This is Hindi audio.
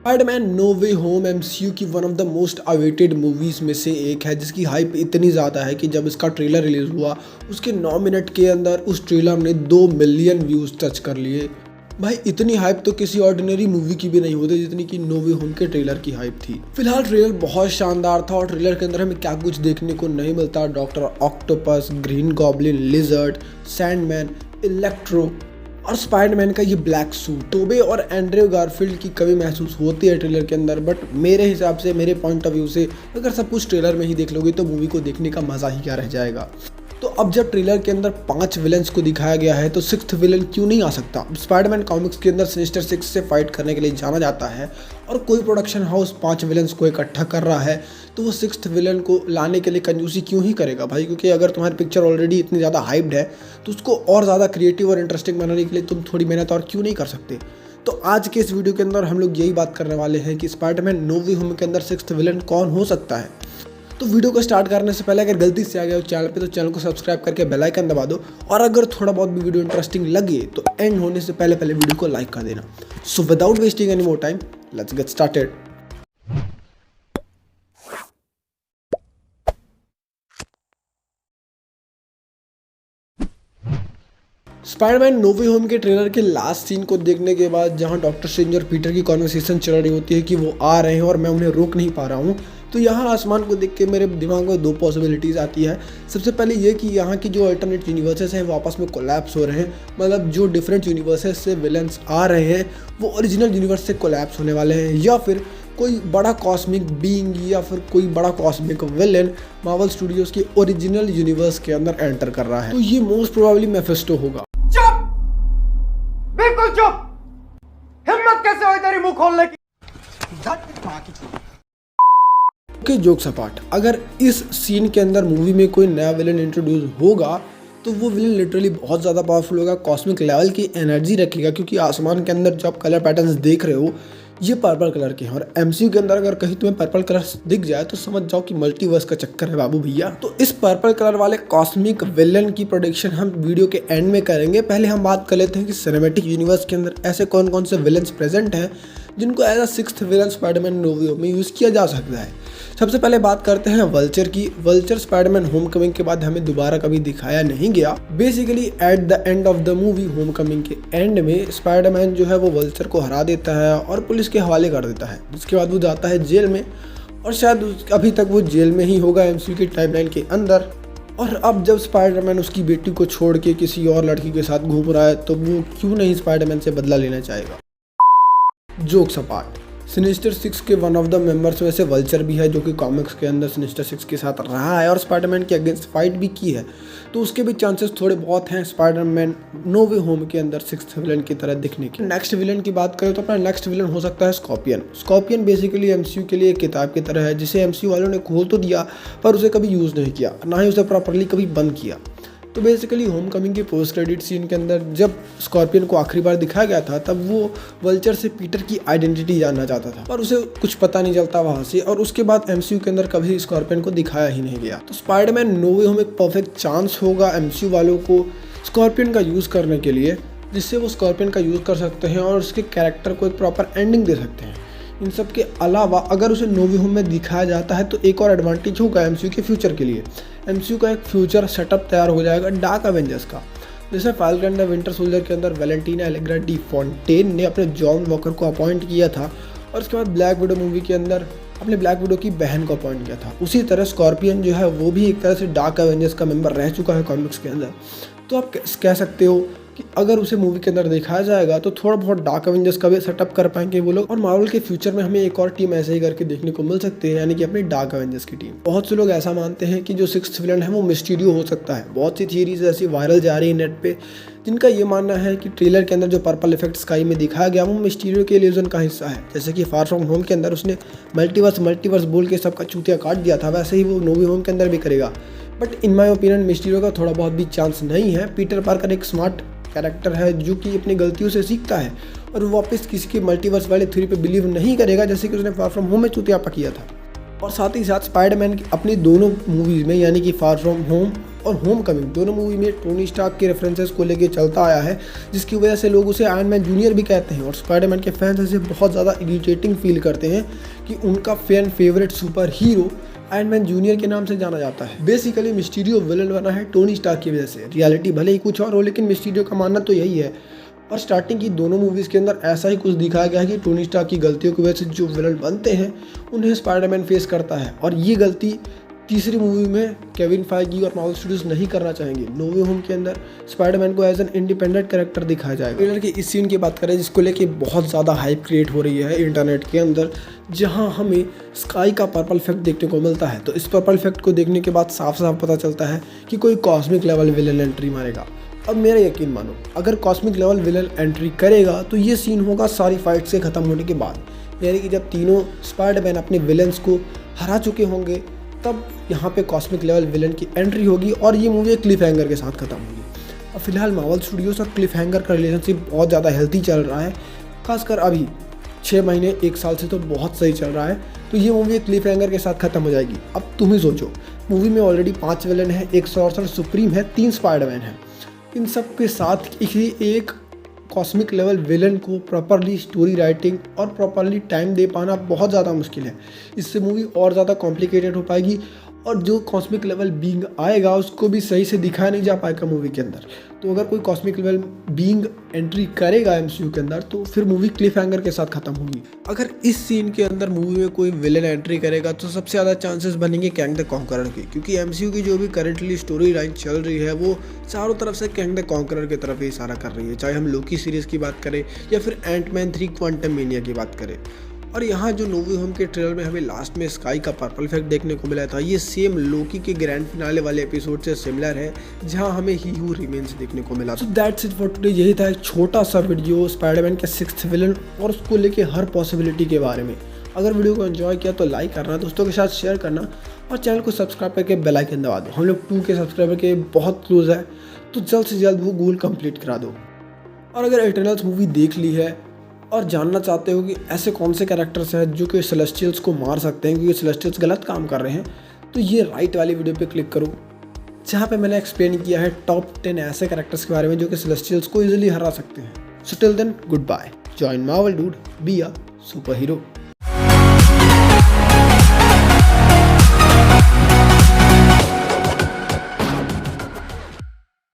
Spiderman No Way home MCU की one of the most awaited movies में से एक है, जिसकी हाइप इतनी ज़्यादा है कि जब इसका ट्रेलर रिलीज हुआ उसके 9 मिनट के अंदर उस ट्रेलर ने 2 मिलियन व्यूज़ टच कर लिए। भाई इतनी हाइप तो किसी ऑर्डिनरी मूवी की भी नहीं होती जितनी कि नो वे होम के ट्रेलर की हाइप थी। फिलहाल ट्रेलर बहुत शानदार था और ट्रेलर के अंदर हमें क्या कुछ देखने को नहीं मिलता। Doctor octopus, green goblin, lizard, Sandman, electro और स्पाइडरमैन का ये ब्लैक सूट। टोबे और एंड्रयू गारफील्ड की कमी महसूस होती है ट्रेलर के अंदर, बट मेरे हिसाब से, मेरे पॉइंट ऑफ व्यू से, अगर सब कुछ ट्रेलर में ही देख लोगे तो मूवी को देखने का मज़ा ही क्या रह जाएगा। तो अब जब ट्रेलर के अंदर 5 विलन्स को दिखाया गया है तो 6th विलन क्यों नहीं आ सकता। स्पाइडरमैन कॉमिक्स के अंदर सिनिस्टर 6 से फाइट करने के लिए जाना जाता है और कोई प्रोडक्शन हाउस 5 विलन्स को इकट्ठा कर रहा है तो वो 6th विलन को लाने के लिए कंजूसी क्यों ही करेगा भाई। क्योंकि अगर तुम्हारी पिक्चर ऑलरेडी इतनी ज़्यादा हाइप्ड है तो उसको और ज़्यादा क्रिएटिव और इंटरेस्टिंग बनाने के लिए तुम थोड़ी मेहनत और क्यों नहीं कर सकते। तो आज के इस वीडियो के अंदर हम लोग यही बात करने वाले हैं कि स्पाइडरमैन नो वे होम के अंदर 6th विलन कौन हो सकता है। तो वीडियो को स्टार्ट करने से पहले अगर गलती से आ गया हो चैनल पे तो चैनल को सब्सक्राइब करके बेल आइकन दबा दो, और अगर थोड़ा बहुत भी वीडियो इंटरेस्टिंग लगे तो एंड होने से पहले वीडियो को लाइक कर देना। So without wasting any more time, let's get started. Spiderman No Way Home के ट्रेलर के लास्ट सीन को देखने के बाद, जहां डॉक्टर स्ट्रेंज और पीटर की कॉन्वर्सेशन चल रही होती है कि वो आ रहे हैं और मैं उन्हें रोक नहीं पा रहा हूं, तो यहाँ आसमान को देख के मेरे दिमाग में 2 पॉसिबिलिटीज़ आती है। सबसे पहले ये कि यहाँ की जो अल्टरनेट यूनिवर्सेस हैं वो आपस में कोलैप्स हो रहे हैं, मतलब जो डिफरेंट यूनिवर्सेस से विलन्स आ रहे हैं वो ओरिजिनल यूनिवर्स से कोलैप्स होने वाले हैं, या फिर कोई बड़ा कॉस्मिक बीइंग या फिर कोई बड़ा कॉस्मिक विलन मार्वल स्टूडियोज़ के ओरिजिनल यूनिवर्स के अंदर एंटर कर रहा है। तो ये मोस्ट प्रोबेबली मेफिस्टो होगा। चुप, बिल्कुल चुप। हिम्मत कैसे हुई तेरी मुंह खोलने की? ओके, जोक्स अपार्ट, अगर इस सीन के अंदर मूवी में कोई नया विलन इंट्रोड्यूस होगा तो वो विलन लिटरली बहुत ज़्यादा पावरफुल होगा, कॉस्मिक लेवल की एनर्जी रखेगा। क्योंकि आसमान के अंदर जो आप कलर पैटर्न्स देख रहे हो ये पर्पल कलर के हैं, और एमसीयू के अंदर अगर कहीं तुम्हें पर्पल कलर दिख जाए तो समझ जाओ कि मल्टीवर्स का चक्कर है बाबू भैया। तो इस पर्पल कलर वाले कॉस्मिक विलन की प्रोडिक्शन हम वीडियो के एंड में करेंगे। पहले हम बात कर लेते हैं कि सिनेमैटिक यूनिवर्स के अंदर ऐसे कौन कौन से विलन्स प्रेजेंट हैं जिनको as a 6th villain Spiderman No Way Home में यूज़ किया जा सकता है। सबसे पहले बात करते हैं वल्चर की। वल्चर स्पाइडरमैन होमकमिंग के बाद हमें दोबारा कभी दिखाया नहीं गया। Basically at the end of the movie, Homecoming के एंड में स्पाइडरमैन जो है वो वल्चर को हरा देता है और पुलिस के हवाले कर देता है, जिसके बाद वो जाता है जेल में, और शायद अभी तक वो जेल में ही होगा एमसीयू की टाइमलाइन के अंदर। और अब जब स्पाइडरमैन उसकी बेटी को छोड़ के किसी और लड़की के साथ घूम रहा है तो वो क्यों नहीं स्पाइडरमैन से बदला लेना चाहेगा। जोक्स अपार्ट, सिनिस्टर 6 के वन ऑफ द मेंबर्स में से वल्चर भी है, जो कि कॉमिक्स के अंदर सिनिस्टर 6 के साथ रहा है और स्पाइडरमैन के अगेंस्ट फाइट भी की है, तो उसके भी चांसेस थोड़े बहुत हैं स्पाइडरमैन नो वे होम के अंदर 6th विलन की तरह दिखने के। नेक्स्ट विलन की बात करें तो अपना नेक्स्ट विलन हो सकता है स्कॉर्पियन। स्कॉर्पियन बेसिकली एमसीयू के लिए एक किताब की तरह है, जिसे एमसीयू वालों ने खोल तो दिया पर उसे कभी यूज़ नहीं किया, ना ही उसे प्रॉपरली कभी बंद किया। तो बेसिकली होमकमिंग के पोस्ट क्रेडिट सीन के अंदर जब स्कॉर्पियन को आखिरी बार दिखाया गया था तब वो वल्चर से पीटर की आइडेंटिटी जानना चाहता था, पर उसे कुछ पता नहीं चलता वहाँ से, और उसके बाद एमसीयू के अंदर कभी स्कॉर्पियन को दिखाया ही नहीं गया। तो स्पाइडरमैन नो वे होम एक परफेक्ट चांस होगा एमसीयू वालों को स्कॉर्पियन का यूज़ करने के लिए, जिससे वो स्कॉर्पियन का यूज़ कर सकते हैं और उसके कैरेक्टर को एक प्रॉपर एंडिंग दे सकते हैं। इन सब के अलावा अगर उसे नो वे होम में दिखाया जाता है तो एक और एडवांटेज होगा एमसीयू के फ्यूचर के लिए। एमसीयू का एक फ्यूचर सेटअप तैयार हो जाएगा डार्क एवेंजर्स का। जैसे falcon and the winter soldier के अंदर वैलेंटीना एलेग्रा डी फॉन्टेन ने अपने जॉन वॉकर को अपॉइंट किया था, और उसके बाद ब्लैक विडो मूवी के अंदर अपने ब्लैक विडो की बहन को अपॉइंट किया था। उसी तरह स्कॉर्पियन जो है वो भी एक तरह से डार्क एवेंजर्स का मेंबर रह चुका है कॉमिक्स के अंदर। तो आप कह सकते हो कि अगर उसे मूवी के अंदर दिखाया जाएगा तो थोड़ा बहुत डार्क एवेंजर्स का भी सेटअप कर पाएंगे वो लोग, और मार्वल के फ्यूचर में हमें एक और टीम ऐसे ही करके देखने को मिल सकती है, यानी कि अपनी डार्क एवेंजर्स की टीम। बहुत से लोग ऐसा मानते हैं कि जो 6th विलन है वो मिस्टीरियो हो सकता है। बहुत सी थियरीज ऐसी वायरल जा रही है नेट पे, जिनका ये मानना है कि ट्रेलर के अंदर जो पर्पल इफेक्ट स्काई में दिखाया गया वो मिस्टीरियो के इल्यूजन का हिस्सा है। जैसे कि फार फ्रॉम होम के अंदर उसने मल्टीवर्स बोल के सबका चूतिया काट दिया था, वैसे ही वो नो वे होम के अंदर भी करेगा। But in my opinion Mysterio का थोड़ा बहुत भी चांस नहीं है। पीटर पार्कर एक स्मार्ट कैरेक्टर है जो कि अपनी गलतियों से सीखता है और वो वापस किसी के मल्टीवर्स वाले थ्योरी पे बिलीव नहीं करेगा, जैसे कि उसने फार फ्रॉम होम में चूतियापा किया था। और साथ ही साथ स्पाइडरमैन की अपनी दोनों मूवीज़ में, यानी कि फार फ्रॉम होम और होमकमिंग दोनों मूवी में टोनी स्टार्क के रेफरेंसेस को लेके चलता आया है, जिसकी वजह से लोग उसे आयरन मैन जूनियर भी कहते हैं और स्पाइडरमैन के फैंस इसे बहुत ज़्यादा इरिटेटिंग फील करते हैं कि उनका fan favourite super hero iron man junior के नाम से जाना जाता है। बेसिकली मिस्टीरियो विलन बना है टोनी स्टार्क की वजह से। रियलिटी भले ही कुछ और हो, लेकिन मिस्टीरियो का मानना तो यही है। और स्टार्टिंग की दोनों मूवीज़ के अंदर ऐसा ही कुछ दिखाया गया है कि टोनी स्टार्क की गलतियों की वजह से जो विलन बनते हैं उन्हें स्पाइडरमैन फेस करता है, और ये गलती तीसरी मूवी में केविन फाइगी और मार्वल स्टूडियोज नहीं करना चाहेंगे। नो वे होम के अंदर स्पाइडरमैन को एज एन इंडिपेंडेंट कैरेक्टर दिखाया जाएगा। ट्रेलर की इस सीन की बात करें जिसको लेके बहुत ज़्यादा हाइप क्रिएट हो रही है इंटरनेट के अंदर, जहां हमें स्काई का पर्पल इफेक्ट देखने को मिलता है। तो इस पर्पल इफेक्ट को देखने के बाद साफ साफ पता चलता है कि कोई कॉस्मिक लेवल विलन एंट्री मारेगा। अब मेरा यकीन मानो, अगर कॉस्मिक लेवल विलन एंट्री करेगा तो ये सीन होगा सारी फाइट्स के ख़त्म होने के बाद, यानी कि जब तीनों स्पाइडरमैन अपने विलन्स को हरा चुके होंगे तब यहाँ पे कॉस्मिक लेवल विलन की एंट्री होगी और ये मूवी एक क्लिफ हैंगर के साथ खत्म होगी। अब फिलहाल मार्वल स्टूडियोज और क्लिफ हैंगर का रिलेशनशिप बहुत ज़्यादा हेल्थी चल रहा है, खासकर अभी 6 महीने 1 साल से तो बहुत सही चल रहा है। तो ये मूवी एक क्लिफ हैंगर के साथ खत्म हो जाएगी। अब तुम ही सोचो, मूवी में ऑलरेडी 5 विलन है, एक सॉर्सर सुप्रीम है, 3 स्पाइडरमैन है। इन सब के साथ एक कॉस्मिक लेवल विलन को प्रॉपरली स्टोरी राइटिंग और प्रॉपरली टाइम दे पाना बहुत ज़्यादा मुश्किल है। इससे मूवी और ज़्यादा कॉम्प्लिकेटेड हो पाएगी और जो कॉस्मिक लेवल बीइंग आएगा उसको भी सही से दिखाया नहीं जा पाएगा मूवी के अंदर। तो अगर कोई कॉस्मिक लेवल बीइंग एंट्री करेगा एमसीयू के अंदर तो फिर मूवी क्लिफ हैंगर के साथ खत्म होगी। अगर इस सीन के अंदर मूवी में कोई विलन एंट्री करेगा तो सबसे ज़्यादा चांसेस बनेंगे कैंग द कॉन्करर के, क्योंकि एमसीयू की जो भी करंटली स्टोरी लाइन चल रही है वो चारों तरफ से कैंग द कॉन्करर की तरफ ही इशारा कर रही है, चाहे हम लोकी सीरीज़ की बात करें या फिर एंटमैन 3 क्वांटममेनिया की बात करें। और यहाँ जो नो वे होम के ट्रेलर में हमें लास्ट में स्काई का पर्पल इफेक्ट देखने को मिला था, ये सेम लोकी के ग्रैंड फिनाले वाले एपिसोड से सिमिलर है जहाँ हमें ही हू रिमेन्स देखने को मिला। So that's it for today. यही था एक छोटा सा वीडियो स्पाइडरमैन के 6th विलन और उसको लेके हर पॉसिबिलिटी के बारे में। अगर वीडियो को एंजॉय किया तो लाइक करना, दोस्तों के साथ शेयर करना और चैनल को सब्सक्राइब करके बेल आइकन दबा दो। हम लोग 2 के सब्सक्राइबर के बहुत क्लोज है, तो जल्द से जल्द वो गोल कंप्लीट करा दो। और अगर इटर्नल्स मूवी देख ली है और जानना चाहते हो कि ऐसे कौन से कैरेक्टर्स हैं जो कि सेलेस्टियल्स को मार सकते हैं क्योंकि सेलेस्टियल्स गलत काम कर रहे हैं, तो ये राइट वाली वीडियो पे क्लिक करो जहाँ पे मैंने एक्सप्लेन किया है टॉप 10 ऐसे कैरेक्टर्स के बारे में जो कि सेलेस्टियल्स को इजीली हरा सकते हैं। So till then goodbye, join Marvel Dude, be a super hero.